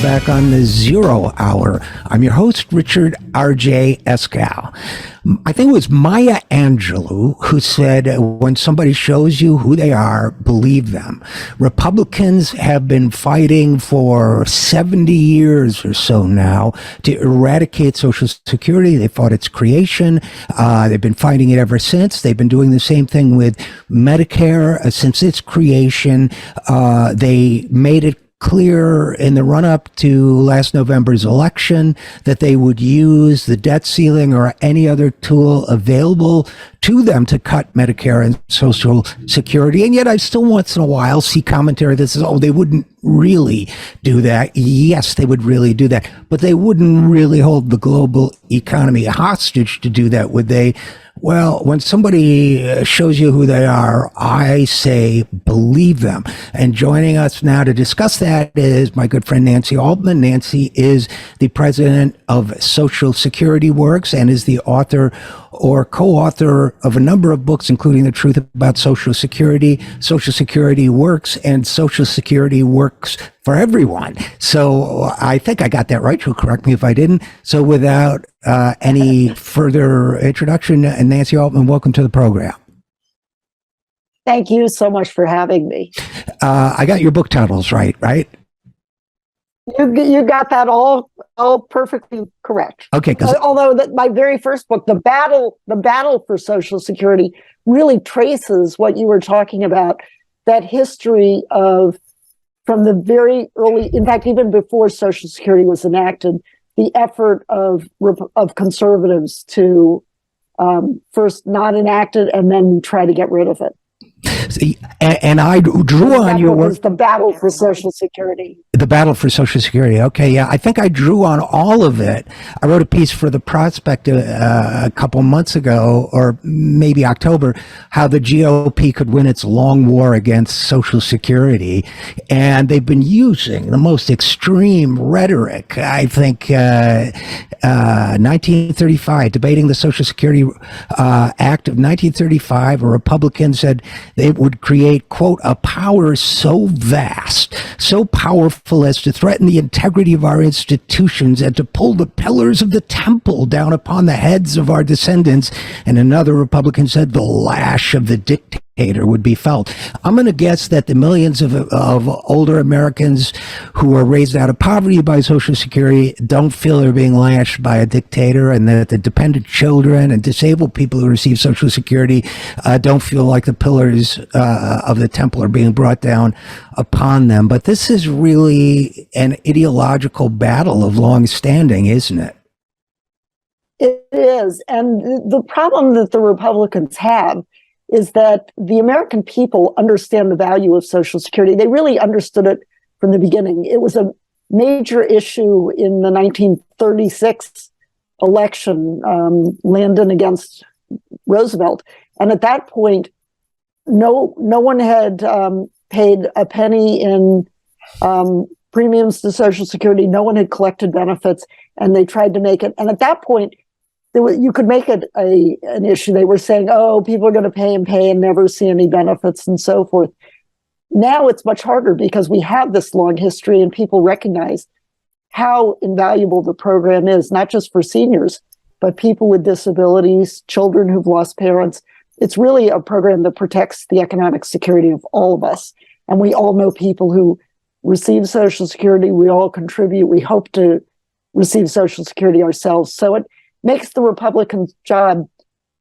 back on the Zero Hour. I'm your host, Richard RJ Eskow. I think it was Maya Angelou who said, when somebody shows you who they are, believe them. Republicans have been fighting for 70 years or so now to eradicate Social Security. They fought its creation. They've been fighting it ever since. They've been doing the same thing with Medicare since its creation. They made it clear in the run-up to last November's election that they would use the debt ceiling or any other tool available to them to cut Medicare and Social Security. And yet I still once in a while see commentary that says, oh, they wouldn't really do that. Yes, they would really do that. But they wouldn't really hold the global economy hostage to do that, would they? Well, when somebody shows you who they are, I say believe them. And joining us now to discuss that is my good friend Nancy Altman. Nancy is the president of Social Security Works and is the author or co-author of a number of books, including The Truth About Social Security Works, and Social Security Works for Everyone. So I think I got that right. You'll correct me if I didn't. So without any further introduction, Nancy Altman, welcome to the program. Thank you so much for having me. I got your book titles right? You got that all perfectly correct. Okay. Although my very first book, the battle for Social Security, really traces what you were talking about, that history of, from the very early, in fact, even before Social Security was enacted, the effort of conservatives to first not enact it and then try to get rid of it. See, and I drew on your work. The battle for Social Security. The battle for Social Security. Okay, yeah, I think I drew on all of it. I wrote a piece for The Prospect a couple months ago, or maybe October, how the GOP could win its long war against Social Security. And they've been using the most extreme rhetoric. I think 1935, debating the Social Security Act of 1935, a Republican said they would create, quote, a power so vast, so powerful as to threaten the integrity of our institutions and to pull the pillars of the temple down upon the heads of our descendants. And another Republican said the lash of the dictator would be felt. I'm going to guess that the millions of older Americans who are raised out of poverty by Social Security don't feel they're being lashed by a dictator, and that the dependent children and disabled people who receive Social Security don't feel like the pillars of the temple are being brought down upon them. But this is really an ideological battle of long standing, isn't it? It is. And the problem that the Republicans have is that the American people understand the value of Social Security. They really understood it from the beginning. It was a major issue in the 1936 election, Landon against Roosevelt. And at that point, no one had paid a penny in premiums to Social Security. No one had collected benefits, and they tried to make it. And at that point, you could make it an issue. They were saying, oh, people are going to pay and never see any benefits and so forth. Now it's much harder because we have this long history and people recognize how invaluable the program is, not just for seniors, but people with disabilities, children who've lost parents. It's really a program that protects the economic security of all of us. And we all know people who receive Social Security. We all contribute. We hope to receive Social Security ourselves. So it makes the Republicans' job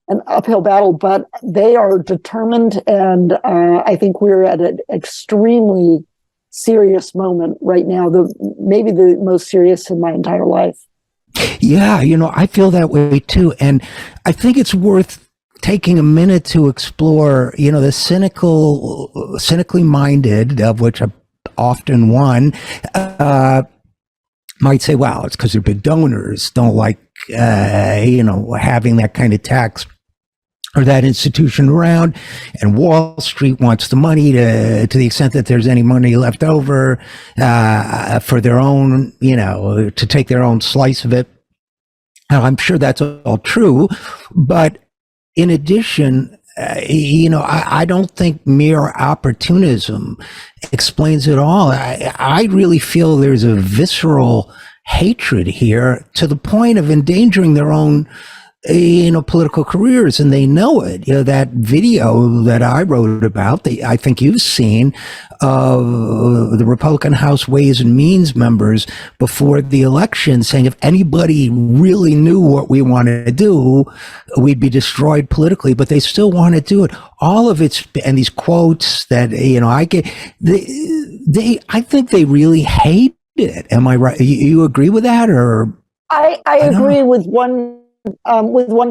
an uphill battle, but they are determined, and I think we're at an extremely serious moment right now, maybe the most serious in my entire life. Yeah, I feel that way too, and I think it's worth taking a minute to explore, the cynically minded, of which I'm often one, might say, wow, it's because they're big donors, don't like, having that kind of tax or that institution around, and Wall Street wants the money to the extent that there's any money left over for their own, to take their own slice of it. Now, I'm sure that's all true, but in addition, I don't think mere opportunism explains it all. I really feel there's a visceral hatred here to the point of endangering their own political careers, and they know it. That video that I wrote about, I think you've seen, of the Republican House Ways and Means members before the election saying if anybody really knew what we wanted to do, we'd be destroyed politically, but they still want to do it. All of it's, and these quotes that, I get, I think they really hate it. Am I right? You agree with that, or? I agree with one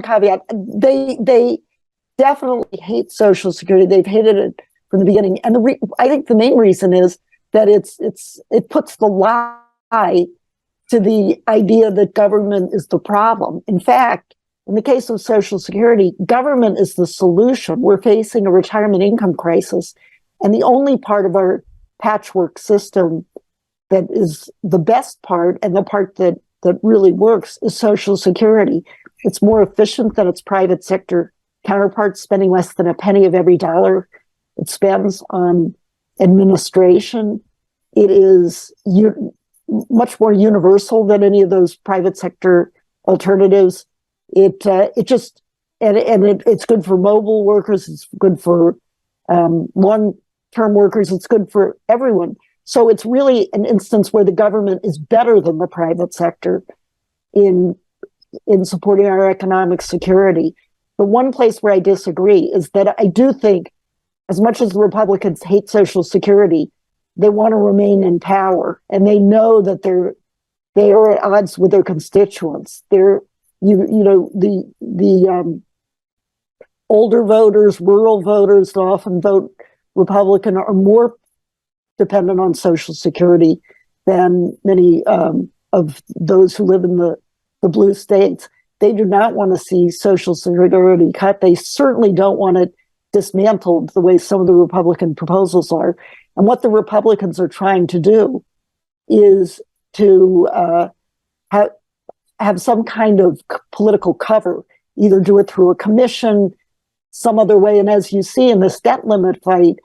caveat. They definitely hate Social Security. They've hated it from the beginning, and I think the main reason is that it puts the lie to the idea that government is the problem. In fact, in the case of Social Security, government is the solution. We're facing a retirement income crisis, and the only part of our patchwork system that is the best part, and the part that really works, is Social Security. It's more efficient than its private sector counterparts, spending less than a penny of every dollar it spends on administration. It is much more universal than any of those private sector alternatives. It's good for mobile workers. It's good for long-term workers. It's good for everyone. So it's really an instance where the government is better than the private sector in supporting our economic security. The one place where I disagree is that I do think, as much as the Republicans hate Social Security, they want to remain in power, and they know that they are at odds with their constituents. The older voters, rural voters that often vote Republican are more dependent on Social Security than many of those who live in the blue states. They do not want to see Social Security cut. They certainly don't want it dismantled the way some of the Republican proposals are. And what the Republicans are trying to do is to have some kind of political cover, either do it through a commission, some other way. And as you see in this debt limit fight,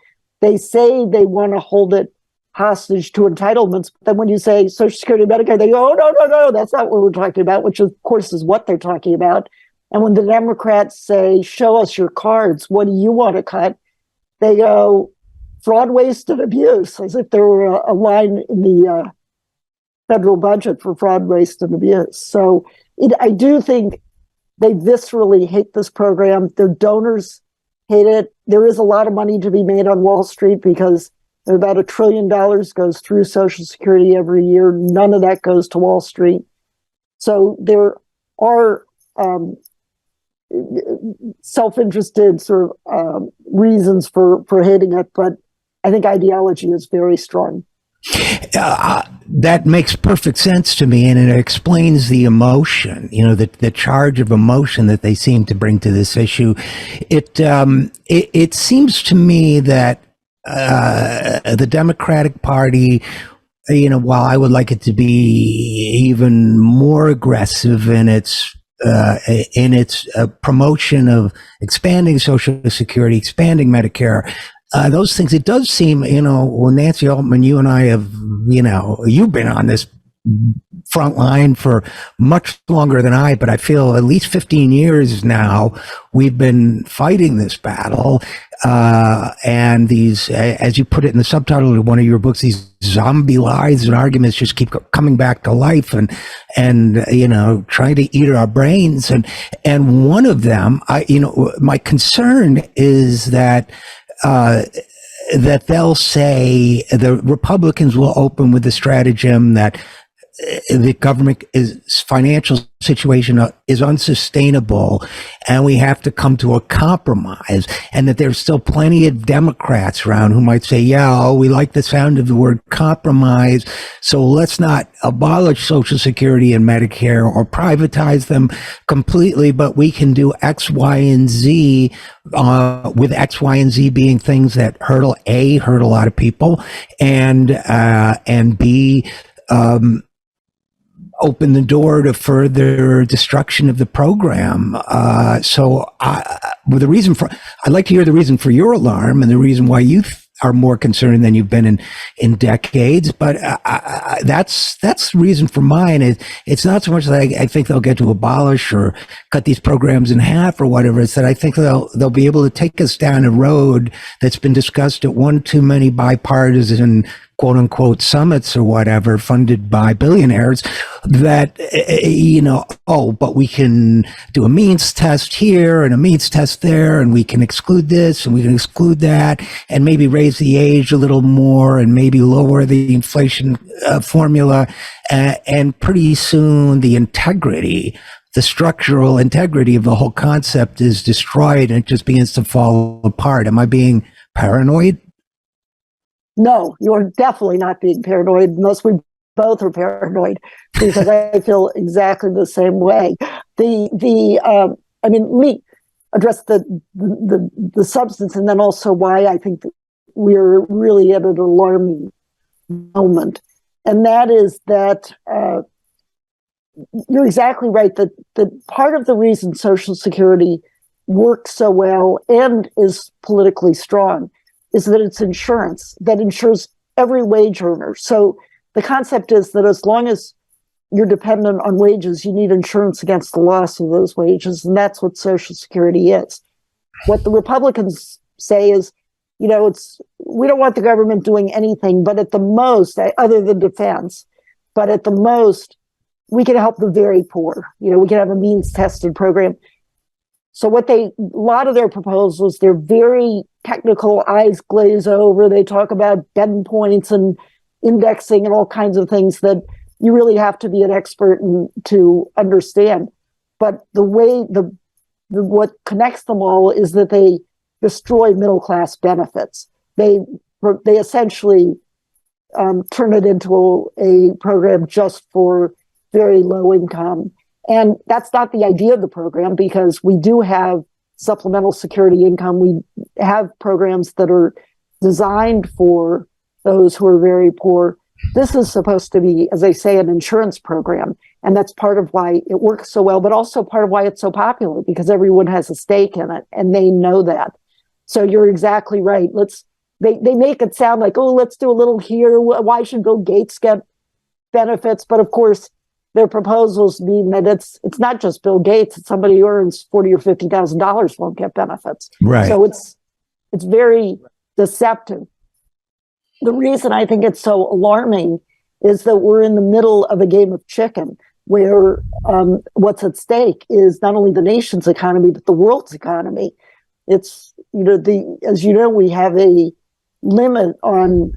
they say they want to hold it hostage to entitlements. But then when you say Social Security, Medicare, they go, oh, no, that's not what we're talking about, which of course is what they're talking about. And when the Democrats say, show us your cards, what do you want to cut? They go, fraud, waste, and abuse, as if there were a line in the federal budget for fraud, waste, and abuse. So I do think they viscerally hate this program. Their donors hate it. There is a lot of money to be made on Wall Street because about $1 trillion goes through Social Security every year. None of that goes to Wall Street. So there are self-interested sort of reasons for hating it, but I think ideology is very strong. That makes perfect sense to me, and it explains the emotion, the charge of emotion that they seem to bring to this issue. It seems to me that the Democratic Party, while I would like it to be even more aggressive in its promotion of expanding Social Security, expanding Medicare, those things, it does seem, when Nancy Altman, you and I have, you've been on this front line for much longer than I, but I feel at least 15 years now, we've been fighting this battle. And these, as you put it in the subtitle of one of your books, these zombie lies and arguments just keep coming back to life and trying to eat our brains. And one of them, my concern is that they'll say, the Republicans will open with the stratagem that the government financial situation is unsustainable and we have to come to a compromise, and that there's still plenty of Democrats around who might say, we like the sound of the word compromise, so let's not abolish Social Security and Medicare or privatize them completely, but we can do X, Y, and Z, with X, Y, and Z being things that hurt a lot of people, and B, open the door to further destruction of the program. I'd like to hear the reason for your alarm and the reason why you are more concerned than you've been in decades. But that's the reason for mine. It's not so much that I think they'll get to abolish or cut these programs in half or whatever. It's that I think they'll be able to take us down a road that's been discussed at one too many bipartisan quote unquote summits or whatever funded by billionaires that, but we can do a means test here and a means test there, and we can exclude this and we can exclude that, and maybe raise the age a little more and maybe lower the inflation formula. And pretty soon the structural integrity of the whole concept is destroyed and it just begins to fall apart. Am I being paranoid? No, you're definitely not being paranoid, unless we both are paranoid, because I feel exactly the same way. Let me address the substance, and then also why I think that we're really at an alarming moment. And that is that you're exactly right, that part of the reason Social Security works so well and is politically strong is that it's insurance that insures every wage earner. So the concept is that as long as you're dependent on wages, you need insurance against the loss of those wages. And that's what Social Security is. What the Republicans say is, we don't want the government doing anything, but at the most, other than defense, but at the most, we can help the very poor. We can have a means tested program. So a lot of their proposals, they're very technical, eyes glaze over. They talk about endpoints and indexing and all kinds of things that you really have to be an expert to understand. But the way what connects them all is that they destroy middle class benefits. They essentially turn it into a program just for very low income. And that's not the idea of the program, because we do have supplemental security income. We have programs that are designed for those who are very poor. This is supposed to be, as I say, an insurance program. And that's part of why it works so well, but also part of why it's so popular, because everyone has a stake in it and they know that. So you're exactly right. They make it sound like, let's do a little here. Why should Bill Gates get benefits? But of course, their proposals mean that it's not just Bill Gates. It's somebody who earns $40,000 or $50,000 won't get benefits. Right. So it's very deceptive. The reason I think it's so alarming is that we're in the middle of a game of chicken, where what's at stake is not only the nation's economy but the world's economy. It's as you know, we have a limit on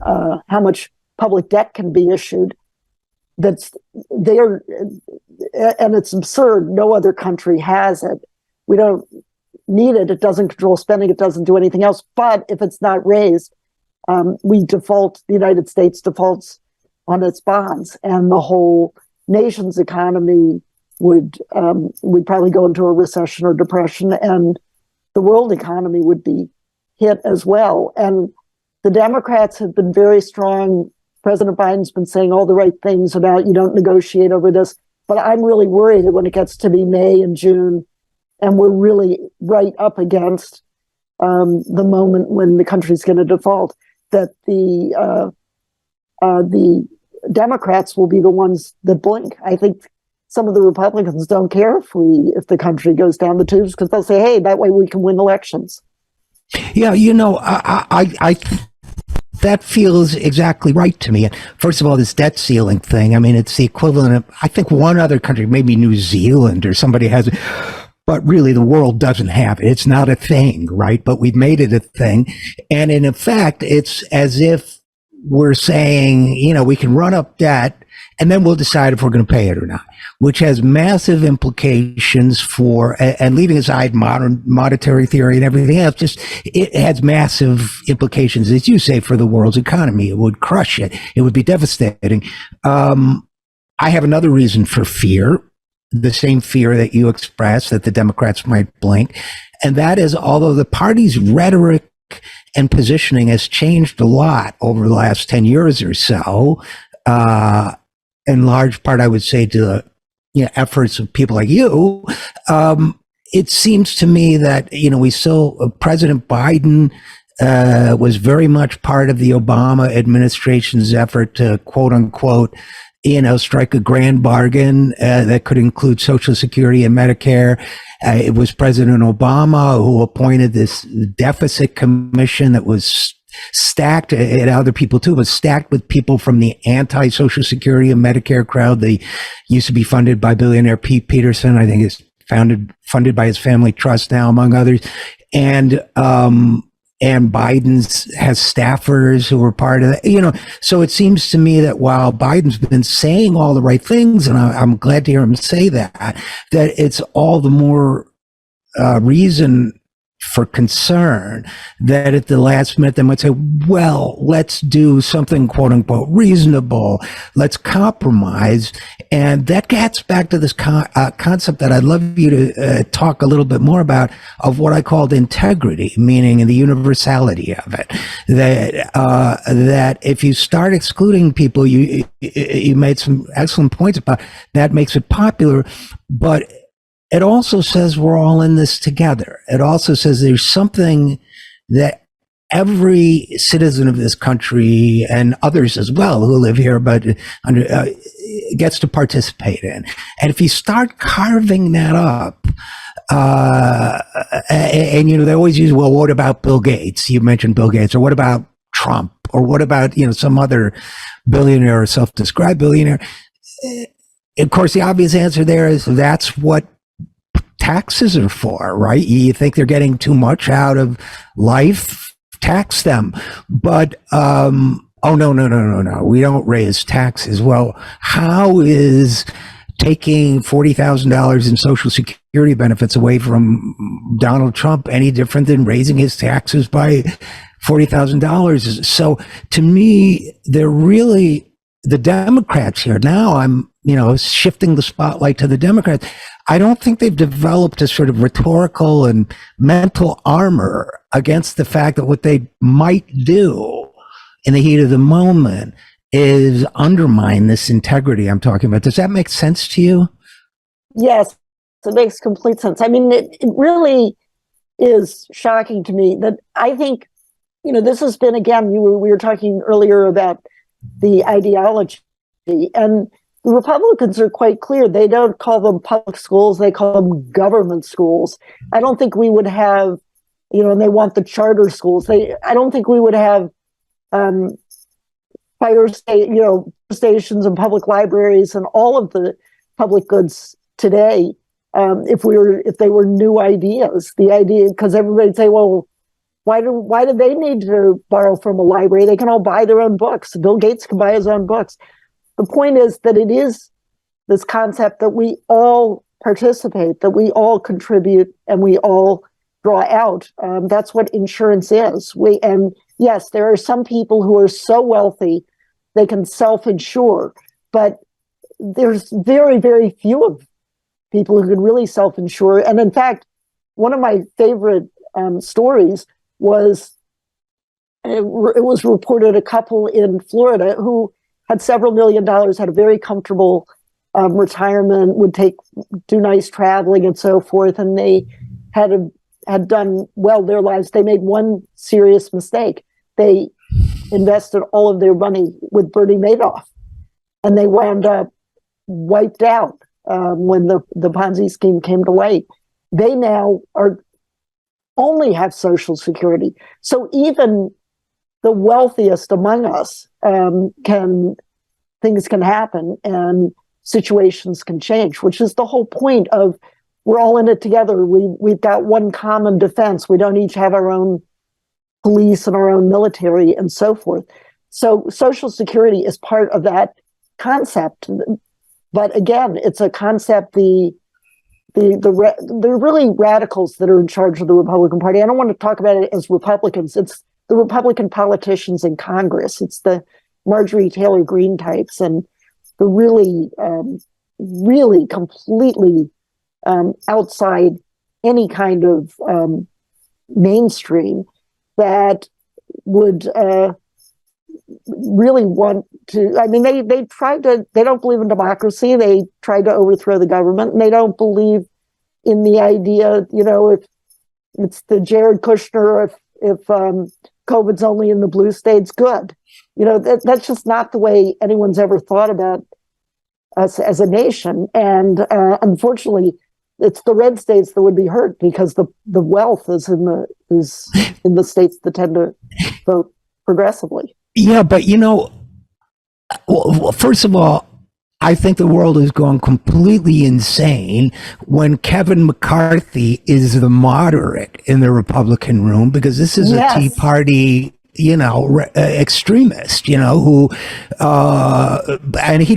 how much public debt can be issued. That's there, and it's absurd. No other country has it. We don't need it. It doesn't control spending. It doesn't do anything else. But if it's not raised, we default. The United States defaults on its bonds, and the whole nation's economy would probably go into a recession or depression, and the world economy would be hit as well. And the Democrats have been very strong. President Biden's been saying all the right things about you don't negotiate over this. But I'm really worried that when it gets to be May and June, and we're really right up against the moment when the country's going to default, that the Democrats will be the ones that blink. I think some of the Republicans don't care if the country goes down the tubes, because they'll say, hey, that way we can win elections. Yeah, I that feels exactly right to me. First of all, this debt ceiling thing, I mean, it's the equivalent of, I think, one other country, maybe New Zealand or somebody has it, but really the world doesn't have it. It's not a thing, right? But we've made it a thing. And in effect, it's as if we're saying, we can run up debt and then we'll decide if we're going to pay it or not, which has massive implications for, and leaving aside modern monetary theory and everything else, it has massive implications, as you say, for the world's economy. It would crush it. It would be devastating. I have another reason for fear, the same fear that you expressed, that the Democrats might blink. And that is, although the party's rhetoric and positioning has changed a lot over the last 10 years or so, in large part, I would say, to the efforts of people like you. It seems to me that we still President Biden was very much part of the Obama administration's effort to quote unquote strike a grand bargain that could include Social Security and Medicare. It was President Obama who appointed this deficit commission that was stacked, and other people too, but stacked with people from the anti-Social Security and Medicare crowd. They used to be funded by billionaire Pete Peterson. I think it's funded by his family trust now, among others. And Biden's has staffers who were part of that. So it seems to me that while Biden's been saying all the right things, and I'm glad to hear him say that it's all the more reason for concern that at the last minute they might say, well, let's do something quote unquote reasonable, let's compromise. And that gets back to this concept that I'd love you to talk a little bit more about, of what I called integrity, meaning the universality of it. That if you start excluding people, you made some excellent points about that, makes it popular, but it also says we're all in this together. It also says there's something that every citizen of this country, and others as well who live here, but gets to participate in. And if you start carving that up, and they always use, well, what about Bill Gates? You mentioned Bill Gates, or what about Trump, or what about some other billionaire or self-described billionaire? Of course, the obvious answer there is that's what taxes are for, right? You think they're getting too much out of life, tax them. But oh no, we don't raise taxes. Well, how is taking $40,000 in Social Security benefits away from Donald Trump any different than raising his taxes by $40,000? So to me, they're really the Democrats here. Now I'm shifting the spotlight to the Democrats. I don't think they've developed a sort of rhetorical and mental armor against the fact that what they might do in the heat of the moment is undermine this integrity I'm talking about. Does that make sense to you? Yes, it makes complete sense. I mean, it really is shocking to me that I think, this has been, again, we were talking earlier about the ideology, and the Republicans are quite clear. They don't call them public schools, they call them government schools. I don't think we would have, and they want the charter schools. I don't think we would have stations and public libraries and all of the public goods today if they were new ideas. The idea, because everybody'd say, well, why do they need to borrow from a library? They can all buy their own books. Bill Gates can buy his own books. The point is that it is this concept that we all participate, that we all contribute, and we all draw out. That's what insurance is. And yes, there are some people who are so wealthy they can self-insure, but there's very, very few of people who can really self-insure. And in fact, one of my favorite stories was it was reported a couple in Florida who had several $1 million, had a very comfortable retirement, would do nice traveling and so forth, and they had done well their lives. They made one serious mistake. They invested all of their money with Bernie Madoff, and they wound up wiped out when the Ponzi scheme came to light. They now only have Social Security. So even the wealthiest among us things can happen and situations can change, which is the whole point of we're all in it together. We've got one common defense. We don't each have our own police and our own military and so forth. So Social Security is part of that concept. But again, it's a concept the really radicals that are in charge of the Republican Party. I don't want to talk about it as Republicans. It's the Republican politicians in Congress. It's the Marjorie Taylor Greene types and the really, really completely outside any kind of mainstream that would really want to, I mean, they don't believe in democracy. They tried to overthrow the government, and they don't believe in the idea, if it's the Jared Kushner, if COVID's only in the blue states, good. That's just not the way anyone's ever thought about us as a nation. And unfortunately, it's the red states that would be hurt because the wealth is in the states that tend to vote progressively. Yeah, but well, first of all, I think the world is going completely insane when Kevin McCarthy is the moderate in the Republican room, because this is a Tea Party, extremist, who, and he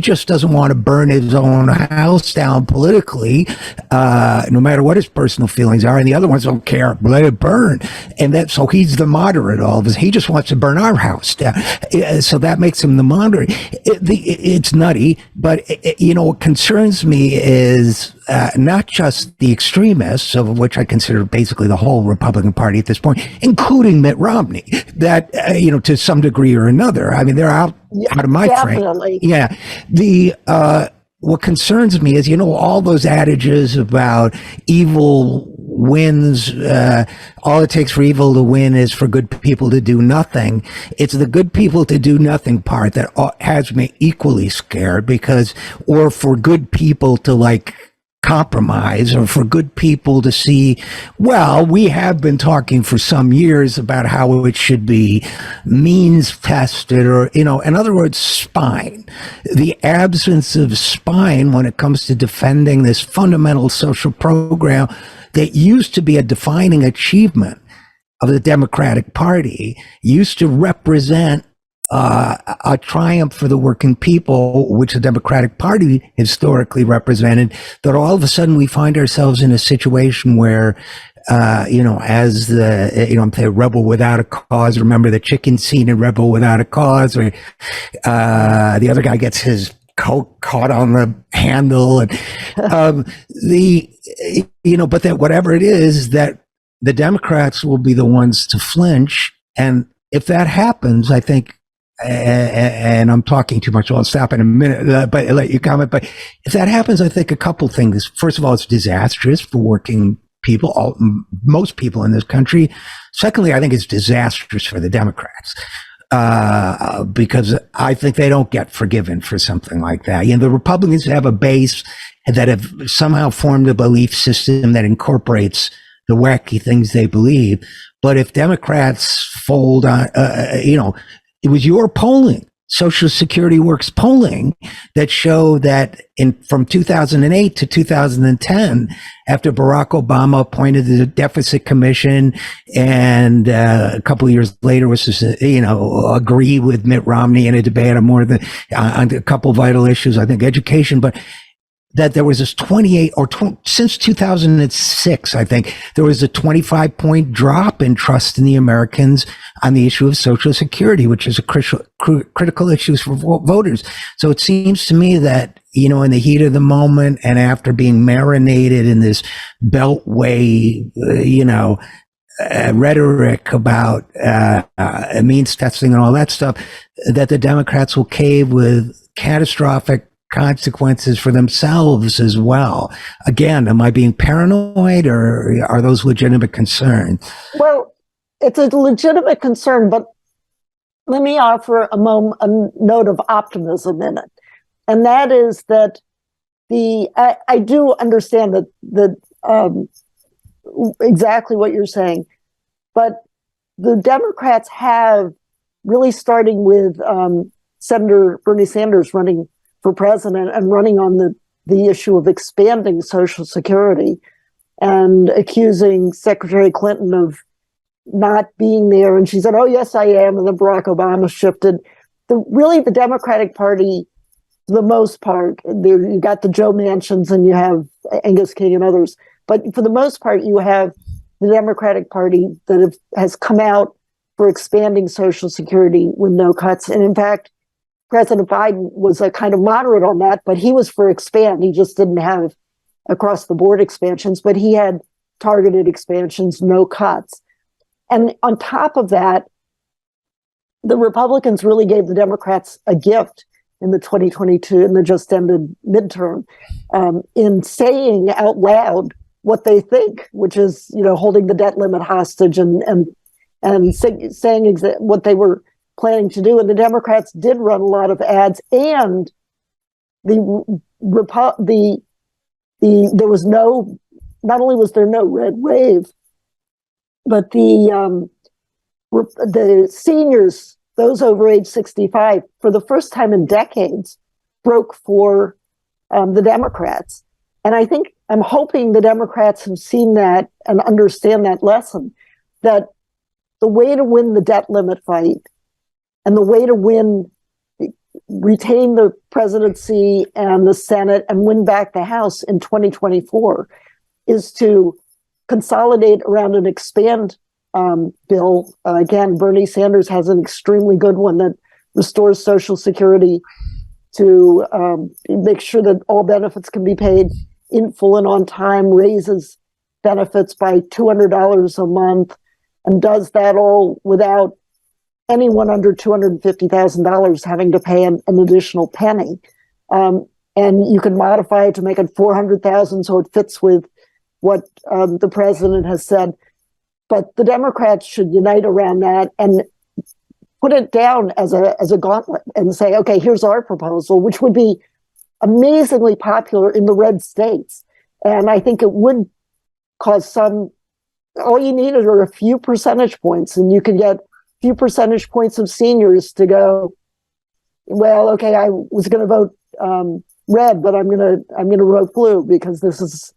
just doesn't want to burn his own house down politically, no matter what his personal feelings are. And the other ones don't care, let it burn. And so he's the moderate, all of us. He just wants to burn our house down. So that makes him the moderate. It's nutty, but what concerns me is, not just the extremists, of which I consider basically the whole Republican Party at this point, including Mitt Romney, that, to some degree or another, I mean, they're out of my frame. Yeah. What concerns me is, all those adages about evil wins, all it takes for evil to win is for good people to do nothing. It's the good people to do nothing part that has me equally scared, or for good people to compromise, or for good people to see, well, we have been talking for some years about how it should be means tested, or, in other words, spine. The absence of spine when it comes to defending this fundamental social program that used to be a defining achievement of the Democratic Party, used to represent a triumph for the working people, which the Democratic Party historically represented, that all of a sudden we find ourselves in a situation where, as I'm saying, Rebel Without a Cause, remember the chicken scene in Rebel Without a Cause, where the other guy gets his coat caught on the handle, and but that whatever it is, that the Democrats will be the ones to flinch. And if that happens, I think, and I'm talking too much, so I'll stop in a minute, but I'll let you comment. But if that happens, I think a couple things. First of all, it's disastrous for working people, most people in this country. Secondly, I think it's disastrous for the Democrats, because I think they don't get forgiven for something like that. The Republicans have a base that have somehow formed a belief system that incorporates the wacky things they believe. But if Democrats fold on, it was your polling, Social Security Works polling, that showed that from 2008 to 2010, after Barack Obama appointed the Deficit Commission, and a couple of years later was agree with Mitt Romney in a debate on a couple of vital issues, I think education, but that there was this since 2006, I think, there was a 25-point drop in trust in the Americans on the issue of Social Security, which is a critical issue for voters. So it seems to me that, in the heat of the moment, and after being marinated in this beltway, rhetoric about means testing and all that stuff, that the Democrats will cave with catastrophic consequences for themselves as well. Again, am I being paranoid, or are those legitimate concerns? Well, it's a legitimate concern, but let me offer a note of optimism in it. And that is that I do understand that exactly what you're saying, but the Democrats have, really starting with Senator Bernie Sanders running for president and running on the issue of expanding Social Security and accusing Secretary Clinton of not being there. And she said, oh, yes, I am. And then Barack Obama shifted. The Democratic Party, for the most part, you got the Joe Manchins and you have Angus King and others. But for the most part, you have the Democratic Party that has come out for expanding Social Security with no cuts. And in fact, President Biden was a kind of moderate on that, but he was for expand. He just didn't have across the board expansions, but he had targeted expansions, no cuts. And on top of that, the Republicans really gave the Democrats a gift in the 2022, in the just ended midterm, in saying out loud what they think, which is, holding the debt limit hostage and saying what they were planning to do. And the Democrats did run a lot of ads, and there was not only was there no red wave, but the seniors, those over age 65, for the first time in decades, broke for the Democrats. And I'm hoping the Democrats have seen that and understand that lesson, that the way to win the debt limit fight and the way to retain the presidency and the Senate and win back the House in 2024 is to consolidate around an expand bill. Again, Bernie Sanders has an extremely good one that restores Social Security to make sure that all benefits can be paid in full and on time, raises benefits by $200 a month, and does that all without anyone under $250,000 having to pay an additional penny. And you can modify it to make it $400,000 so it fits with what the president has said. But the Democrats should unite around that and put it down as a gauntlet and say, okay, here's our proposal, which would be amazingly popular in the red states. And I think it would cause all you need are a few percentage points, and you can get a few percentage points of seniors to go, well, okay, I was going to vote red, but I'm going to vote blue because this is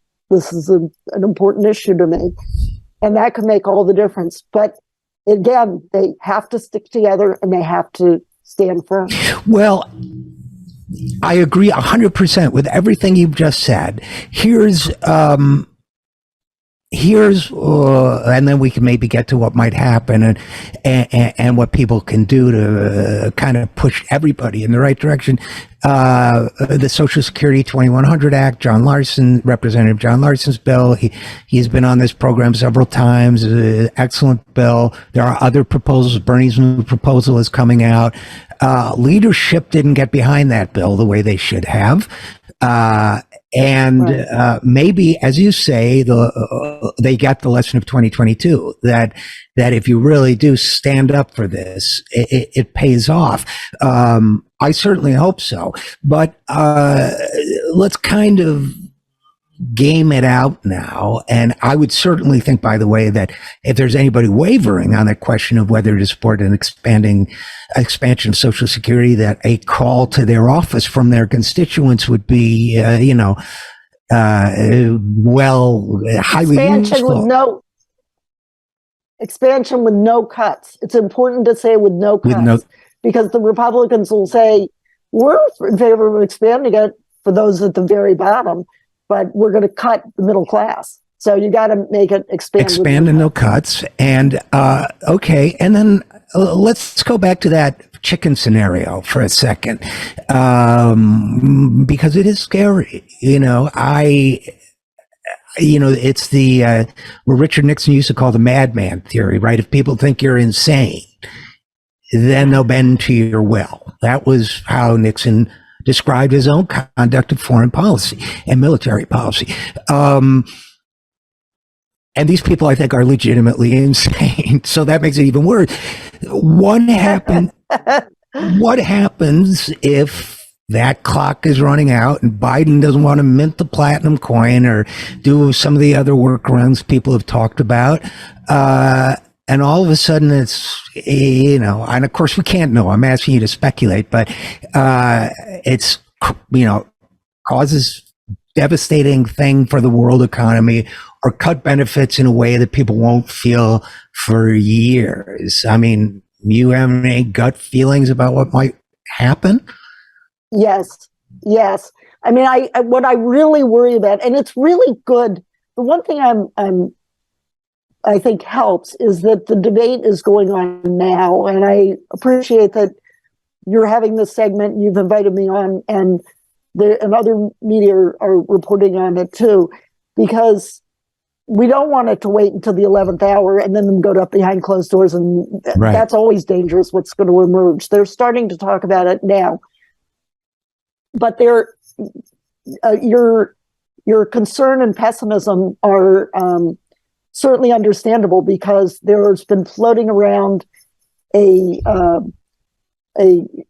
an important issue to me. And that could make all the difference. But again, they have to stick together and they have to stand firm. Well, I agree 100% with everything you've just said. Here's and then we can maybe get to what might happen and what people can do to kind of push everybody in the right direction. The Social Security 2100 Act, Representative John Larson's bill. He's been on this program several times. Excellent bill. There are other proposals. Bernie's new proposal is coming out. Leadership didn't get behind that bill the way they should have. Maybe, as you say, they got the lesson of 2022 that if you really do stand up for this, it pays off. I certainly hope so. But let's kind of game it out now. And I would certainly think, by the way, that if there's anybody wavering on the question of whether to support an expansion of Social Security, that a call to their office from their constituents would be, highly useful. Expansion with no cuts. It's important to say with no cuts, because the Republicans will say, we're in favor of expanding it for those at the very bottom, but we're going to cut the middle class. So you got to make it expand and no cuts. And okay, and then let's go back to that chicken scenario for a second, because it is scary. It's the what Richard Nixon used to call the madman theory, right? If people think you're insane, then they'll bend to your will. That was how Nixon described his own conduct of foreign policy and military policy. And these people, I think, are legitimately insane. So that makes it even worse. What happens if that clock is running out and Biden doesn't want to mint the platinum coin or do some of the other workarounds people have talked about? And all of a sudden it's, and of course we can't know. I'm asking you to speculate, but it's, causes devastating thing for the world economy, or cut benefits in a way that people won't feel for years. I mean, you have any gut feelings about what might happen? Yes. I mean, what I really worry about, and it's really good. The one thing I think helps is that the debate is going on now, and I appreciate that you're having this segment. You've invited me on, and other media are reporting on it too, because we don't want it to wait until the 11th hour and then go up behind closed doors, and Right. that's always dangerous. What's going to emerge? They're starting to talk about it now, but your concern and pessimism are certainly understandable, because there's been floating around an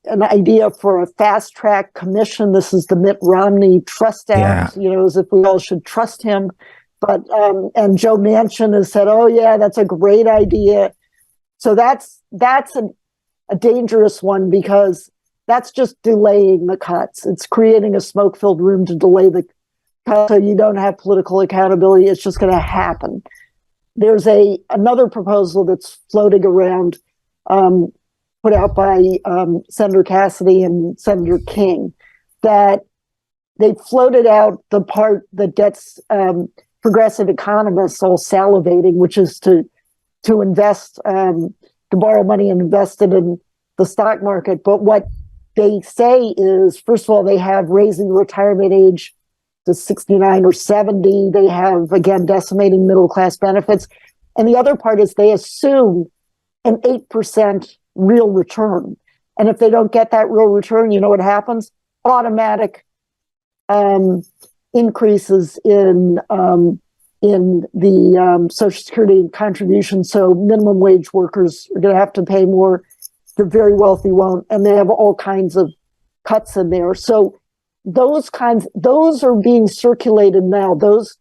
idea for a fast track commission. This is the Mitt Romney Trust Act, as if we all should trust him. But and Joe Manchin has said, "Oh yeah, that's a great idea." So that's a dangerous one, because that's just delaying the cuts. It's creating a smoke-filled room to delay the cuts, so you don't have political accountability. It's just going to happen. There's another proposal that's floating around, put out by Senator Cassidy and Senator King, that they floated out the part that gets progressive economists all salivating, which is to invest, to borrow money and invest it in the stock market. But what they say is, first of all, they have raising the retirement age to 69 or 70. They have, again, decimating middle-class benefits. And the other part is they assume an 8% real return. And if they don't get that real return, you know what happens? Automatic increases in the Social Security contribution. So minimum wage workers are going to have to pay more. The very wealthy won't. And they have all kinds of cuts in there. So those are being circulated now, those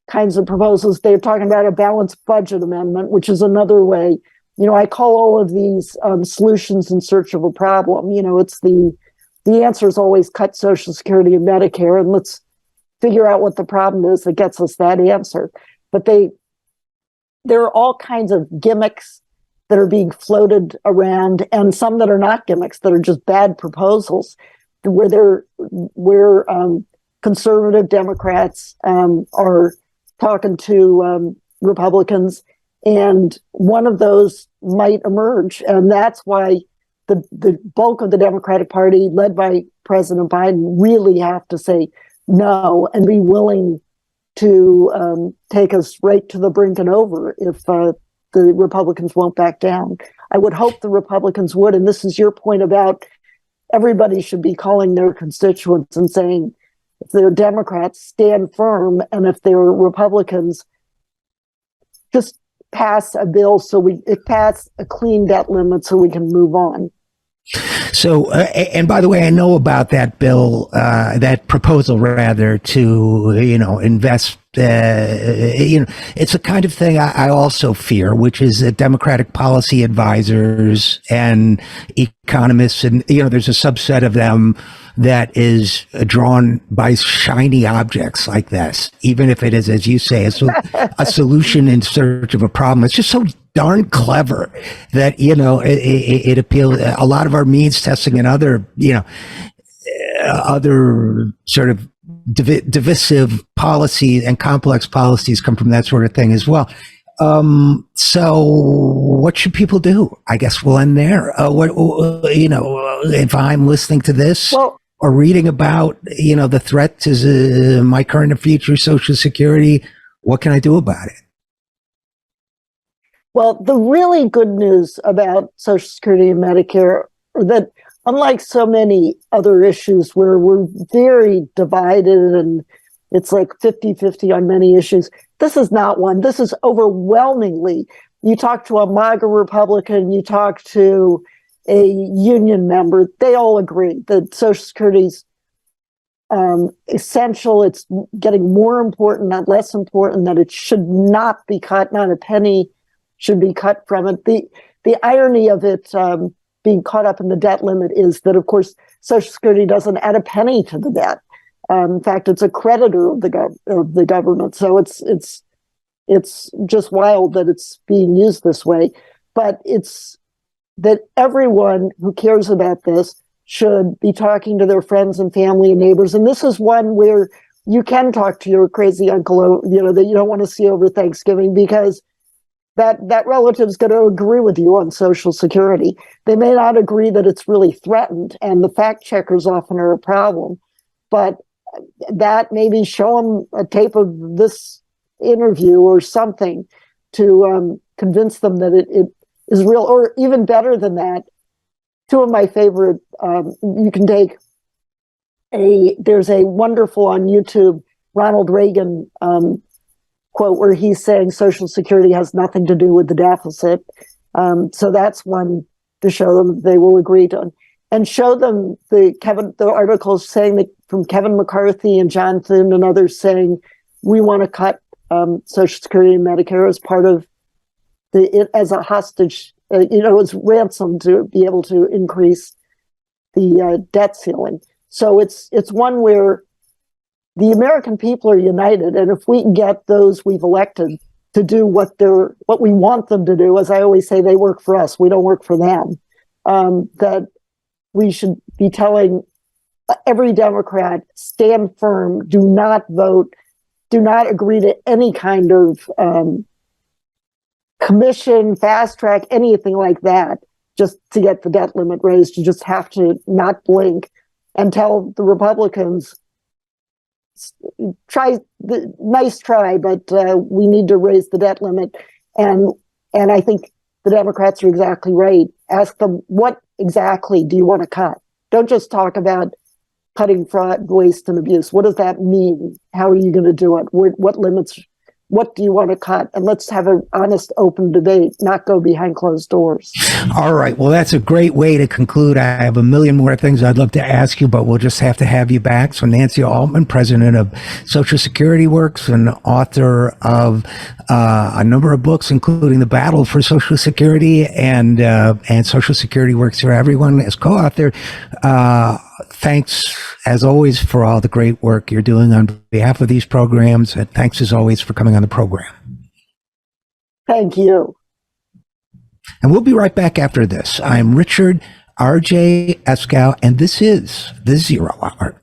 kinds of proposals. They're talking about a balanced budget amendment, which is another way. I call all of these solutions in search of a problem. It's the answer is always cut Social Security and Medicare, and let's figure out what the problem is that gets us that answer. But there are all kinds of gimmicks that are being floated around, and some that are not gimmicks, that are just bad proposals, where conservative Democrats are talking to Republicans, and one of those might emerge. And that's why the bulk of the Democratic Party, led by President Biden, really have to say no and be willing to take us right to the brink and over if the Republicans won't back down. I would hope the Republicans would, and this is your point about everybody should be calling their constituents and saying, if they're Democrats, stand firm, and if they're Republicans, just pass a bill pass a clean debt limit so we can move on. So, and by the way, I know about that bill, that proposal rather, to, invest, it's a kind of thing I also fear, which is that Democratic policy advisors and economists, and, there's a subset of them that is drawn by shiny objects like this, even if it is, as you say, a solution in search of a problem. It's just so darn clever that, it appeals. A lot of our means testing and other sort of divisive policy and complex policies come from that sort of thing as well. So what should people do? I guess we'll end there. If I'm listening to this or reading about, the threat to my current and future Social Security, what can I do about it? Well, the really good news about Social Security and Medicare are that, unlike so many other issues where we're very divided and it's like 50-50 on many issues, this is not one. This is overwhelmingly, you talk to a MAGA Republican, you talk to a union member, they all agree that Social Security's essential. It's getting more important, not less important, that it should not be cut, not a penny should be cut from it. The irony of it being caught up in the debt limit is that, of course, Social Security doesn't add a penny to the debt. In fact, it's a creditor of the government. So it's just wild that it's being used this way. But it's that everyone who cares about this should be talking to their friends and family and neighbors. And this is one where you can talk to your crazy uncle, that you don't want to see over Thanksgiving, because that relative is going to agree with you on Social Security. They may not agree that it's really threatened, and the fact checkers often are a problem, but that maybe show them a tape of this interview or something to convince them that it is real, or even better than that. Two of my favorite, you can take there's a wonderful on YouTube Ronald Reagan quote where he's saying Social Security has nothing to do with the deficit. So that's one to show them they will agree to, and show them the articles saying that from Kevin McCarthy and John Thune and others saying we want to cut Social Security and Medicare as part of as a hostage, as ransom to be able to increase the debt ceiling. So it's one where the American people are united, and if we can get those we've elected to do what we want them to do, as I always say, they work for us, we don't work for them. That we should be telling every Democrat, stand firm, do not vote, do not agree to any kind of commission, fast track, anything like that, just to get the debt limit raised. You just have to not blink and tell the Republicans, nice try, but we need to raise the debt limit. And I think the Democrats are exactly right. Ask them, what exactly do you want to cut? Don't just talk about cutting fraud, waste, and abuse. What does that mean? How are you going to do it? What limits? What do you want to cut? And let's have an honest, open debate, not go behind closed doors. All right. Well, that's a great way to conclude. I have a million more things I'd love to ask you, but we'll just have to have you back. So Nancy Altman, president of Social Security Works and author of a number of books, including The Battle for Social Security and Social Security Works for Everyone as co-author. Thanks, as always, for all the great work you're doing on behalf of these programs. And thanks, as always, for coming on the program. Thank you. And we'll be right back after this. I'm Richard RJ Eskow, and this is The Zero Hour.